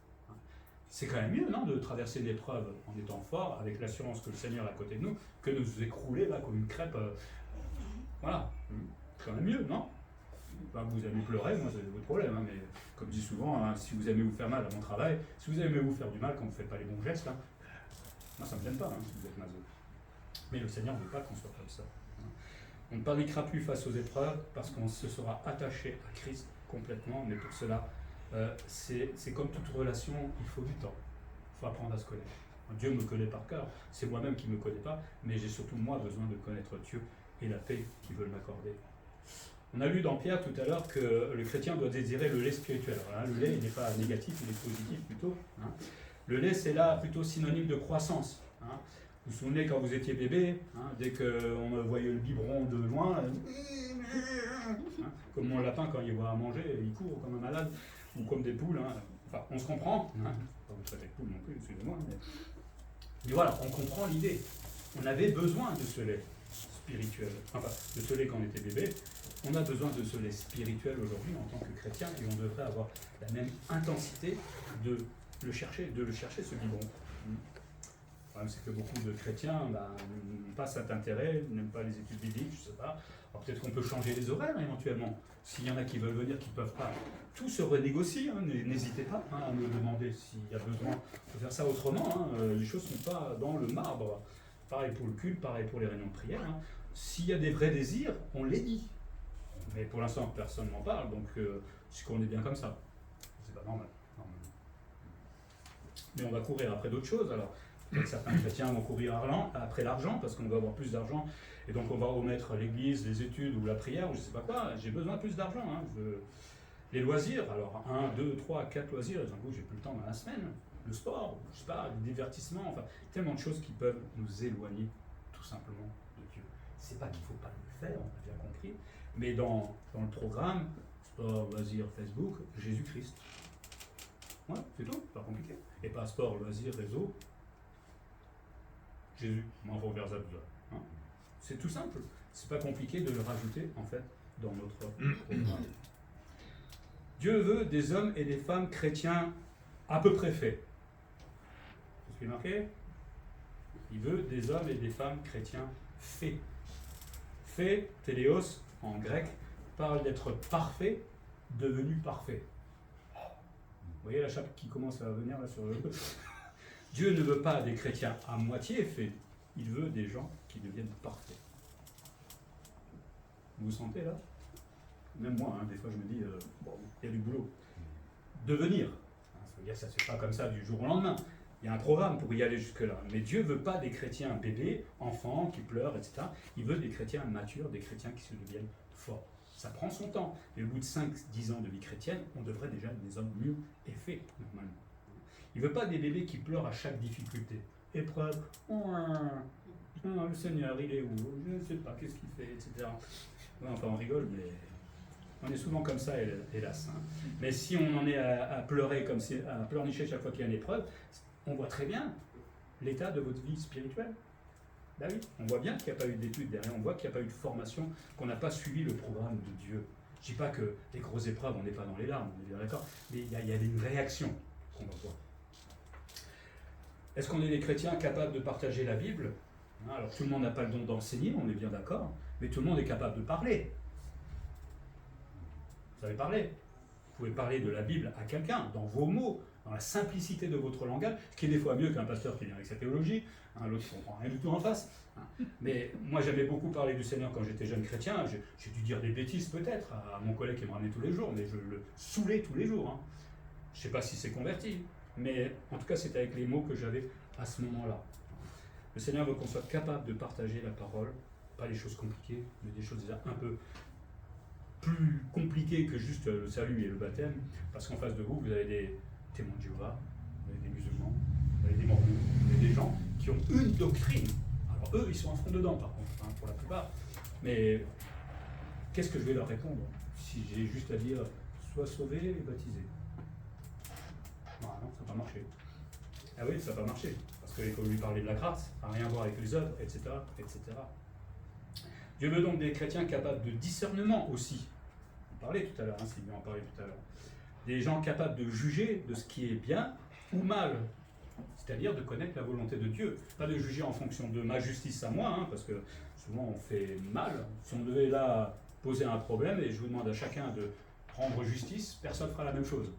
C'est quand même mieux, non, de traverser l'épreuve en étant fort, avec l'assurance que le Seigneur est à côté de nous, que de nous écrouler là comme une crêpe. Voilà, c'est quand même mieux, non? Ben, vous aimez pleurer, moi c'est votre problème, hein, mais comme je dis souvent, hein, si vous aimez vous faire mal à mon travail, si vous aimez vous faire du mal quand vous ne faites pas les bons gestes, hein, moi ça ne me gêne pas hein, si vous êtes maso. Mais le Seigneur ne veut pas qu'on soit comme ça. Hein. On ne paniquera plus face aux épreuves parce qu'on se sera attaché à Christ complètement, mais pour cela, c'est comme toute relation, il faut du temps. Il faut apprendre à se connaître. Dieu me connaît par cœur, c'est moi-même qui ne me connais pas, mais j'ai surtout moi besoin de connaître Dieu et la paix qu'il veut m'accorder. On a lu dans Pierre tout à l'heure que le chrétien doit désirer le lait spirituel. Alors, hein, le lait, il n'est pas négatif, il est positif plutôt. Hein. Le lait, c'est là plutôt synonyme de croissance. Hein. Vous vous souvenez quand vous étiez bébé, hein, dès qu'on voyait le biberon de loin, hein, comme mon lapin quand il voit à manger, il court comme un malade, ou comme des poules. Hein. Enfin, on se comprend. Hein. Pas vous traitez de poule non plus, excusez-moi. Mais voilà, on comprend l'idée. On avait besoin de ce lait spirituel, enfin, de ce lait quand on était bébé. On a besoin de ce lait spirituel aujourd'hui en tant que chrétien et on devrait avoir la même intensité de le chercher ce biberon. Le problème, c'est que beaucoup de chrétiens n'ont pas cet intérêt, n'aiment pas les études bibliques, je ne sais pas. Alors peut-être qu'on peut changer les horaires éventuellement. S'il y en a qui veulent venir, qui ne peuvent pas, tout se renégocie. Hein. N'hésitez pas hein, à me demander s'il y a besoin de faire ça autrement. Hein. Les choses ne sont pas dans le marbre. Pareil pour le culte, pareil pour les réunions de prière. Hein. S'il y a des vrais désirs, on les dit. Mais pour l'instant, personne n'en parle, donc c'est qu'on est bien comme ça. C'est pas normal. Mais on va courir après d'autres choses. Alors, peut-être certains chrétiens vont courir après l'argent, parce qu'on va avoir plus d'argent, et donc on va remettre l'église, les études, ou la prière, ou je sais pas quoi. J'ai besoin de plus d'argent. Hein. Les loisirs, alors 1, 2, 3, 4 loisirs, d'un coup j'ai plus le temps dans la semaine. Le sport, je sais pas, le divertissement, enfin, tellement de choses qui peuvent nous éloigner, tout simplement, de Dieu. C'est pas qu'il faut pas le faire, on a bien compris. Mais dans le programme, sport, loisirs, Facebook, Jésus-Christ. Ouais, c'est tout, pas compliqué. Et pas sport, loisirs, réseau, Jésus, m'envoie vers Zabza. Hein. C'est tout simple. C'est pas compliqué de le rajouter, en fait, dans notre programme. Dieu veut des hommes et des femmes chrétiens à peu près faits. C'est ce qui est marqué. Il veut des hommes et des femmes chrétiens faits. Fait, téléos, en grec, parle d'être parfait, devenu parfait. Vous voyez la chape qui commence à venir là sur le... Dieu ne veut pas des chrétiens à moitié faits, il veut des gens qui deviennent parfaits. Vous vous sentez là? Même moi, hein, des fois je me dis, bon, il y a du boulot. Devenir, hein, ça veut dire que ça ne se fait pas comme ça du jour au lendemain. Il y a un programme pour y aller jusque-là. Mais Dieu ne veut pas des chrétiens bébés, enfants, qui pleurent, etc. Il veut des chrétiens matures, des chrétiens qui se deviennent forts. Ça prend son temps. Et au bout de 5-10 ans de vie chrétienne, on devrait déjà être des hommes mûrs et faits, normalement. Il ne veut pas des bébés qui pleurent à chaque difficulté. Épreuve, le Seigneur, il est où? Je ne sais pas, qu'est-ce qu'il fait, etc. Enfin, on rigole, mais on est souvent comme ça, hélas. Hein. Mais si on en est à pleurer, comme à pleurnicher chaque fois qu'il y a une épreuve, on voit très bien l'état de votre vie spirituelle. Ben oui, on voit bien qu'il n'y a pas eu d'études derrière, on voit qu'il n'y a pas eu de formation, qu'on n'a pas suivi le programme de Dieu. Je ne dis pas que les grosses épreuves, on n'est pas dans les larmes, on est bien d'accord, mais il y a une réaction qu'on va voir. Est-ce qu'on est des chrétiens capables de partager la Bible? Alors tout le monde n'a pas le don d'enseigner, on est bien d'accord, mais tout le monde est capable de parler. Vous savez parler. Vous pouvez parler de la Bible à quelqu'un, dans vos mots, dans la simplicité de votre langage, ce qui est des fois mieux qu'un pasteur qui vient avec sa théologie, hein, l'autre ne comprend rien du tout en face. Hein. Mais moi j'aimais beaucoup parler du Seigneur quand j'étais jeune chrétien, j'ai dû dire des bêtises peut-être à mon collègue qui me ramenait tous les jours, mais je le saoulais tous les jours. Hein. Je ne sais pas si c'est converti, mais en tout cas c'était avec les mots que j'avais à ce moment-là. Le Seigneur veut qu'on soit capable de partager la parole, pas les choses compliquées, mais des choses déjà un peu plus compliquées que juste le salut et le baptême, parce qu'en face de vous, vous avez des témoins de Jéhovah, vous avez des musulmans, vous avez des mormons, vous avez des gens qui ont une doctrine. Alors eux, ils sont à fond dedans par contre, hein, pour la plupart. Mais qu'est-ce que je vais leur répondre si j'ai juste à dire « sois sauvé et baptisé ». Non, ça n'a pas marché. Ah oui, ça n'a pas marché, parce qu'il faut lui parler de la grâce, ça n'a rien à voir avec les œuvres, etc., etc. Dieu veut donc des chrétiens capables de discernement aussi. On parlait tout à l'heure, Sylvie en parlait tout à l'heure. Des gens capables de juger de ce qui est bien ou mal, c'est-à-dire de connaître la volonté de Dieu, pas de juger en fonction de ma justice à moi, parce que souvent on fait mal. Si on devait là poser un problème, et je vous demande à chacun de rendre justice, personne ne fera la même chose.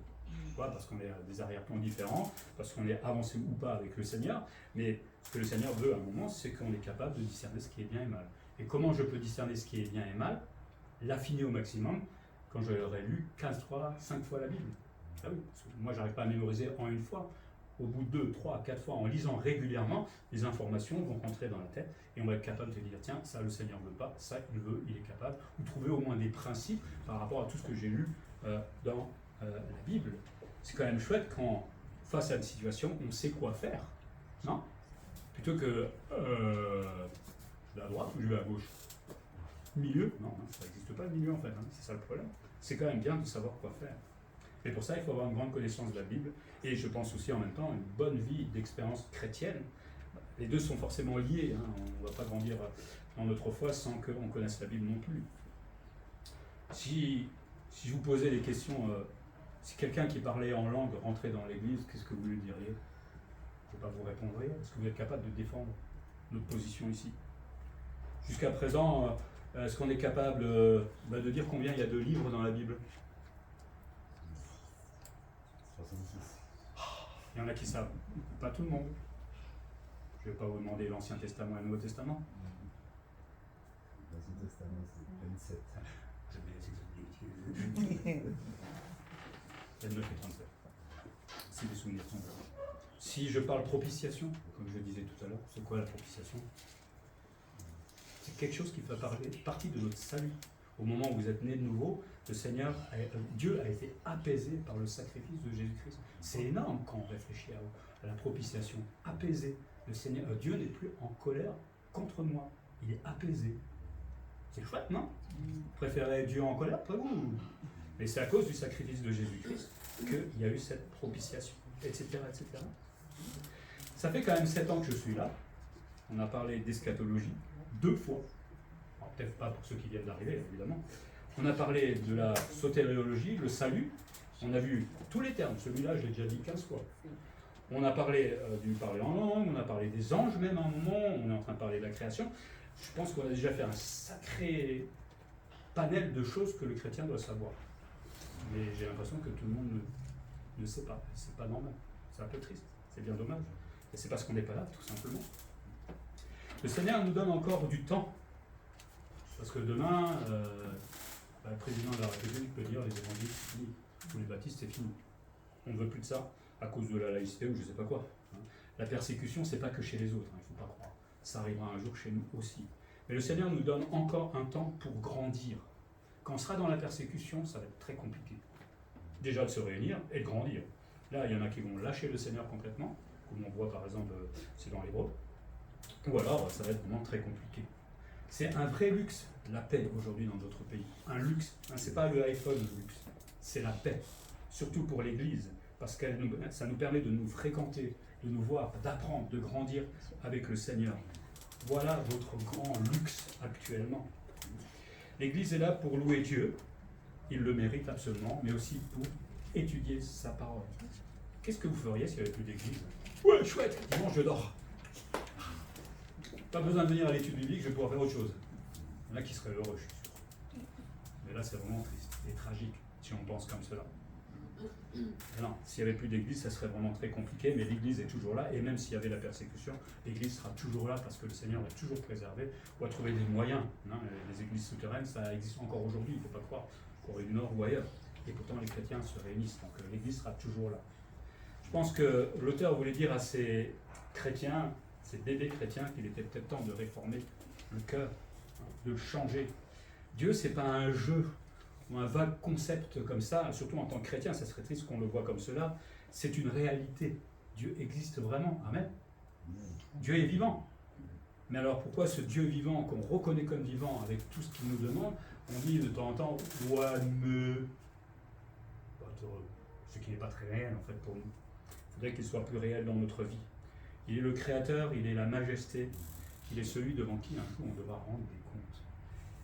Parce qu'on est à des arrière-plans différents, parce qu'on est avancé ou pas avec le Seigneur, mais ce que le Seigneur veut à un moment, c'est qu'on est capable de discerner ce qui est bien et mal. Et comment je peux discerner ce qui est bien et mal? L'affiner au maximum quand j'aurais lu 15 fois, 5 fois la Bible. Ah oui, parce que moi j'arrive pas à mémoriser en une fois. Au bout de 2, 3, 4 fois, en lisant régulièrement, les informations vont rentrer dans la tête et on va être capable de dire tiens, ça le Seigneur ne veut pas, ça il veut, il est capable. Ou trouver au moins des principes par rapport à tout ce que j'ai lu dans la Bible. C'est quand même chouette quand, face à une situation, on sait quoi faire. Non? Plutôt que je vais à droite ou je vais à gauche. Milieu? Non, ça n'existe pas le milieu en fait, c'est ça le problème. C'est quand même bien de savoir quoi faire. Et pour ça, il faut avoir une grande connaissance de la Bible et je pense aussi en même temps une bonne vie d'expérience chrétienne. Les deux sont forcément liés, on ne va pas grandir dans notre foi sans qu'on connaisse la Bible non plus. Si je vous posais des questions, si quelqu'un qui parlait en langue rentrait dans l'église, qu'est-ce que vous lui diriez? Je ne vais pas vous répondre. Est-ce que vous êtes capable de défendre notre position ici? Jusqu'à présent, est-ce qu'on est capable de dire combien il y a de livres dans la Bible? 66. Il y en a qui savent. Pas tout le monde. Je ne vais pas vous demander l'Ancien Testament et le Nouveau Testament. L'Ancien Testament, c'est 27. Il y a 9 et 37. Si les souvenirs sont là. Si je parle propitiation, comme je disais tout à l'heure, c'est quoi la propitiation? C'est quelque chose qui fait partie de notre salut. Au moment où vous êtes né de nouveau, Dieu a été apaisé par le sacrifice de Jésus-Christ. C'est énorme quand on réfléchit à la propitiation. Apaisé. Le Seigneur, Dieu n'est plus en colère contre moi. Il est apaisé. C'est chouette, non? Vous préférez Dieu en colère? Pas vous. Mais c'est à cause du sacrifice de Jésus-Christ qu'il y a eu cette propitiation, etc., etc. Ça fait quand même 7 ans que je suis là. On a parlé d'eschatologie 2 fois. Alors, peut-être pas pour ceux qui viennent d'arriver, évidemment. On a parlé de la sotériologie, le salut. On a vu tous les termes. Celui-là, je l'ai déjà dit 15 fois. On a parlé du parler en langue, on a parlé des anges même à un moment, on est en train de parler de la création. Je pense qu'on a déjà fait un sacré panel de choses que le chrétien doit savoir. Mais j'ai l'impression que tout le monde ne sait pas. C'est pas normal. C'est un peu triste. C'est bien dommage. Et c'est parce qu'on n'est pas là, tout simplement. Le Seigneur nous donne encore du temps. Parce que demain, le président de la République peut dire les évangiles, c'est fini. Ou les baptistes, c'est fini. On ne veut plus de ça à cause de la laïcité ou je ne sais pas quoi. La persécution, c'est pas que chez les autres, il ne faut pas croire. Ça arrivera un jour chez nous aussi. Mais le Seigneur nous donne encore un temps pour grandir. Quand on sera dans la persécution, ça va être très compliqué. Déjà de se réunir et de grandir. Là, il y en a qui vont lâcher le Seigneur complètement, comme on voit par exemple, c'est dans l'Hébreu. Ou alors, ça va être vraiment très compliqué. C'est un vrai luxe, la paix aujourd'hui dans notre pays. Un luxe. C'est pas le iPhone le luxe, c'est la paix. Surtout pour l'Église, parce que ça nous permet de nous fréquenter, de nous voir, d'apprendre, de grandir avec le Seigneur. Voilà votre grand luxe actuellement. L'Église est là pour louer Dieu, il le mérite absolument, mais aussi pour étudier sa parole. Qu'est-ce que vous feriez s'il n'y avait plus d'Église? Ouais, chouette, dimanche je dors. Pas besoin de venir à l'étude biblique, je vais pouvoir faire autre chose. Il y en a qui seraient heureux, je suis sûr. Mais là, c'est vraiment triste et tragique, si on pense comme cela. Et non, s'il n'y avait plus d'église, ça serait vraiment très compliqué, mais l'église est toujours là, et même s'il y avait la persécution, l'église sera toujours là parce que le Seigneur va toujours préserver ou a trouvé des moyens. Les églises souterraines, ça existe encore aujourd'hui, il ne faut pas croire, Corée du Nord ou ailleurs. Et pourtant, les chrétiens se réunissent, donc l'église sera toujours là. Je pense que l'auteur voulait dire à ces chrétiens, ces bébés chrétiens, qu'il était peut-être temps de réformer le cœur, de le changer. Dieu, c'est pas un jeu ou un vague concept comme ça, surtout en tant que chrétien, ça serait triste qu'on le voit comme cela. C'est une réalité. Dieu existe vraiment. Amen. Dieu est vivant. Mais alors pourquoi ce Dieu vivant, qu'on reconnaît comme vivant avec tout ce qu'il nous demande, on dit de temps en temps, ouais, mais... ce qui n'est pas très réel en fait pour nous. Il faudrait qu'il soit plus réel dans notre vie. Il est le Créateur, il est la majesté, il est celui devant qui un jour on devra rendre des comptes.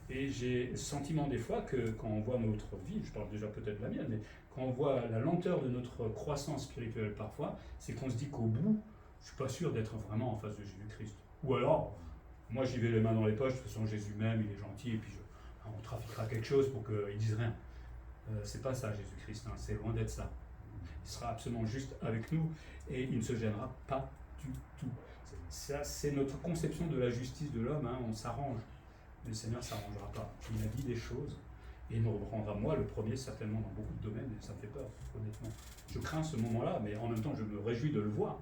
Et j'ai le sentiment des fois que quand on voit notre vie, je parle déjà peut-être de la mienne, mais quand on voit la lenteur de notre croissance spirituelle parfois, c'est qu'on se dit qu'au bout, je suis pas sûr d'être vraiment en face de Jésus-Christ. Ou alors, moi j'y vais les mains dans les poches, de toute façon Jésus m'aime, il est gentil, et puis on trafiquera quelque chose pour qu'ils disent rien. C'est pas ça Jésus-Christ, hein, c'est loin d'être ça. Il sera absolument juste avec nous et il ne se gênera pas du tout. Ça, c'est notre conception de la justice de l'homme, hein, on s'arrange. Mais le Seigneur ne s'arrangera pas. Il a dit des choses et il me reprendra, moi, le premier, certainement dans beaucoup de domaines, et ça me fait peur, honnêtement. Je crains ce moment-là, mais en même temps, je me réjouis de le voir,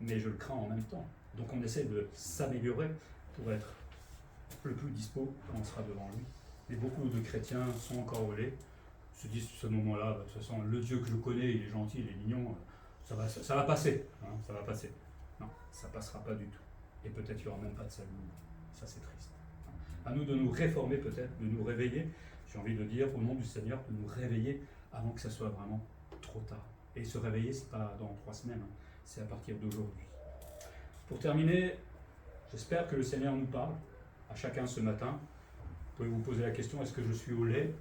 mais je le crains en même temps. Donc on essaie de s'améliorer pour être le plus dispo quand on sera devant lui. Et beaucoup de chrétiens sont encore au lait, se disent ce moment-là, de toute façon, le Dieu que je connais, il est gentil, il est mignon, ça va passer, hein, ça va passer. Non, ça passera pas du tout. Et peut-être qu'il n'y aura même pas de salut. Ça, c'est triste. À nous de nous réformer peut-être, de nous réveiller, j'ai envie de dire, au nom du Seigneur, de nous réveiller avant que ça soit vraiment trop tard. Et se réveiller, c'est pas dans 3 semaines, hein, c'est à partir d'aujourd'hui. Pour terminer, j'espère que le Seigneur nous parle, à chacun ce matin. Vous pouvez vous poser la question, est-ce que je suis au lait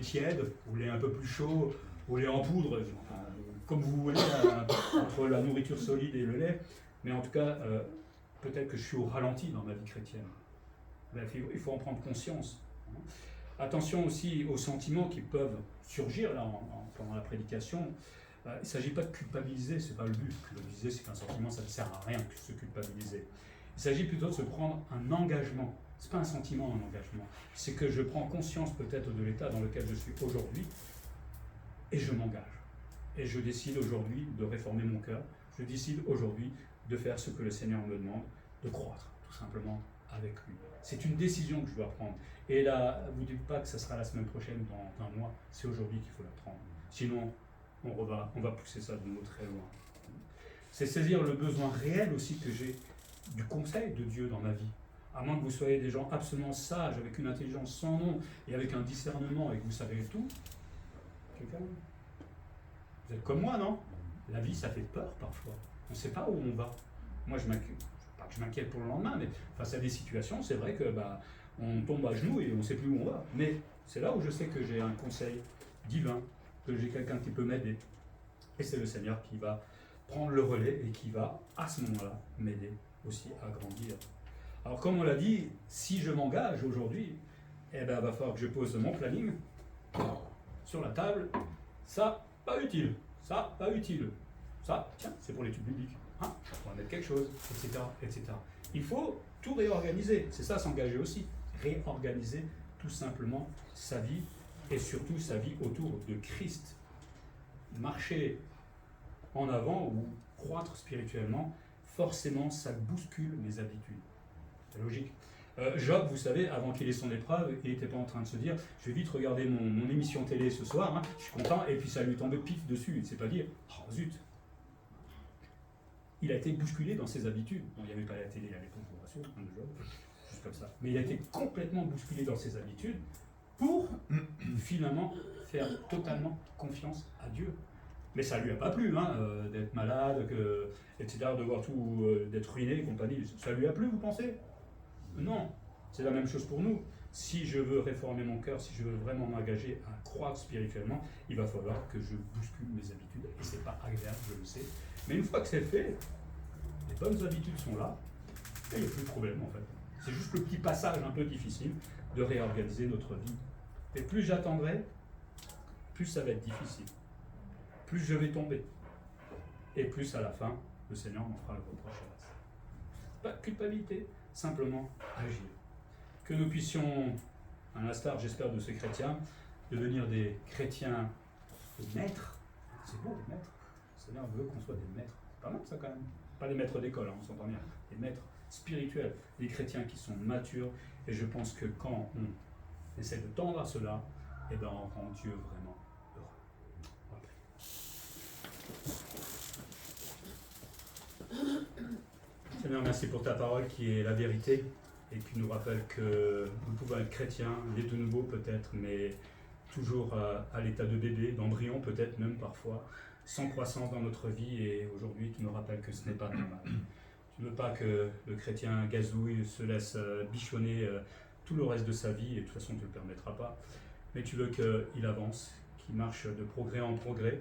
tiède, au lait un peu plus chaud, au lait en poudre, comme vous voulez, entre la nourriture solide et le lait, mais en tout cas, peut-être que je suis au ralenti dans ma vie chrétienne. Il faut en prendre conscience. Attention aussi aux sentiments qui peuvent surgir là, pendant la prédication. Il ne s'agit pas de culpabiliser, ce n'est pas le but. Culpabiliser, c'est qu'un sentiment, ça ne sert à rien que se culpabiliser. Il s'agit plutôt de se prendre un engagement. Ce n'est pas un sentiment, un engagement. C'est que je prends conscience peut-être de l'état dans lequel je suis aujourd'hui et je m'engage. Et je décide aujourd'hui de réformer mon cœur. Je décide aujourd'hui de faire ce que le Seigneur me demande, de croître tout simplement avec lui. C'est une décision que je dois prendre. Et là, vous ne dites pas que ça sera la semaine prochaine, dans un mois. C'est aujourd'hui qu'il faut la prendre. Sinon, on va pousser ça de nouveau très loin. C'est saisir le besoin réel aussi que j'ai du conseil de Dieu dans ma vie. À moins que vous soyez des gens absolument sages, avec une intelligence sans nom, et avec un discernement, et que vous savez tout. Quelqu'un ? Vous êtes comme moi, non ? La vie, ça fait peur parfois. On ne sait pas où on va. Moi, je m'inquiète pour le lendemain, mais face à des situations, c'est vrai que on tombe à genoux et on ne sait plus où on va. Mais c'est là où je sais que j'ai un conseil divin, que j'ai quelqu'un qui peut m'aider. Et c'est le Seigneur qui va prendre le relais et qui va, à ce moment-là, m'aider aussi à grandir. Alors, comme on l'a dit, si je m'engage aujourd'hui, il va falloir que je pose mon planning sur la table. Ça, pas utile. Ça, pas utile. Ça, tiens, c'est pour l'étude biblique. Hein, on va mettre quelque chose, etc., etc. Il faut tout réorganiser. C'est ça, s'engager aussi. Réorganiser tout simplement sa vie et surtout sa vie autour de Christ. Marcher en avant ou croître spirituellement, forcément, ça bouscule mes habitudes. C'est logique. Job, vous savez, avant qu'il ait son épreuve, il n'était pas en train de se dire « je vais vite regarder mon émission télé ce soir, hein, je suis content », et puis ça lui tombait pif dessus. Il ne s'est pas dit « oh zut ». Il a été bousculé dans ses habitudes. Bon, il n'y avait pas la télé à l'époque, je vous rassure, hein, Job, juste comme ça. Mais il a été complètement bousculé dans ses habitudes pour finalement faire totalement confiance à Dieu. Mais ça ne lui a pas plu, hein, d'être malade, etc., de voir tout, d'être ruiné et compagnie. Ça lui a plu, vous pensez ? Non, c'est la même chose pour nous. Si je veux réformer mon cœur, si je veux vraiment m'engager à croître spirituellement, il va falloir que je bouscule mes habitudes. Et c'est pas agréable, je le sais. Mais une fois que c'est fait, les bonnes habitudes sont là, et il n'y a plus de problème en fait. C'est juste le petit passage un peu difficile de réorganiser notre vie. Et plus j'attendrai, plus ça va être difficile. Plus je vais tomber. Et plus à la fin, le Seigneur m'en fera le reproche. Pas de culpabilité, simplement agir. Que nous puissions, à l'instar, j'espère, de ces chrétiens, devenir des chrétiens maîtres. C'est beau, des maîtres. Le Seigneur veut qu'on soit des maîtres. C'est pas mal ça quand même. Pas des maîtres d'école, hein, on s'entend bien. Des maîtres spirituels, des chrétiens qui sont matures. Et je pense que quand on essaie de tendre à cela, eh ben, on rend Dieu vraiment heureux. Seigneur, merci pour ta parole qui est la vérité et qui nous rappelle que nous pouvons être chrétiens, nés de nouveau peut-être, mais toujours à l'état de bébé, d'embryon peut-être même parfois, sans croissance dans notre vie, et aujourd'hui tu nous rappelles que ce n'est pas normal. Tu ne veux pas que le chrétien gazouille, se laisse bichonner tout le reste de sa vie, et de toute façon tu ne le permettras pas, mais tu veux qu'il avance, qu'il marche de progrès en progrès,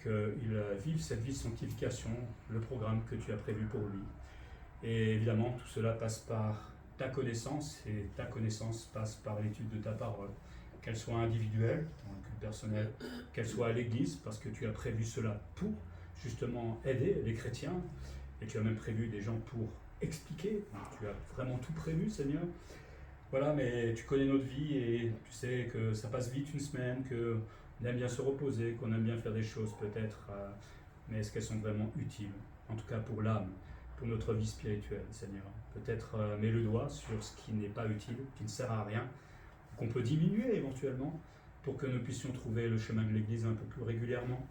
qu'il vive cette vie de sanctification, le programme que tu as prévu pour lui. Et évidemment, tout cela passe par ta connaissance, et ta connaissance passe par l'étude de ta parole, qu'elle soit individuelle, personnelle, qu'elle soit à l'Église, parce que tu as prévu cela pour justement aider les chrétiens, et tu as même prévu des gens pour expliquer. Tu as vraiment tout prévu, Seigneur. Voilà, mais tu connais notre vie et tu sais que ça passe vite une semaine, qu'on aime bien se reposer, qu'on aime bien faire des choses peut-être, mais est-ce qu'elles sont vraiment utiles? En tout cas pour l'âme, pour notre vie spirituelle, Seigneur. Peut-être mets le doigt sur ce qui n'est pas utile, qui ne sert à rien, qu'on peut diminuer éventuellement, pour que nous puissions trouver le chemin de l'Église un peu plus régulièrement.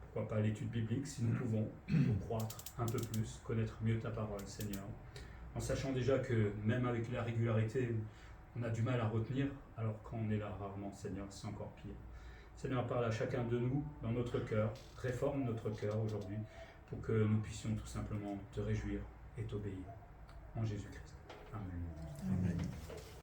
Pourquoi pas l'étude biblique, si nous pouvons, pour croître un peu plus, connaître mieux ta parole, Seigneur. En sachant déjà que même avec la régularité, on a du mal à retenir, alors quand on est là rarement, Seigneur, c'est encore pire. Seigneur, parle à chacun de nous, dans notre cœur, réforme notre cœur aujourd'hui, pour que nous puissions tout simplement te réjouir et t'obéir. En Jésus-Christ. Amen. Amen.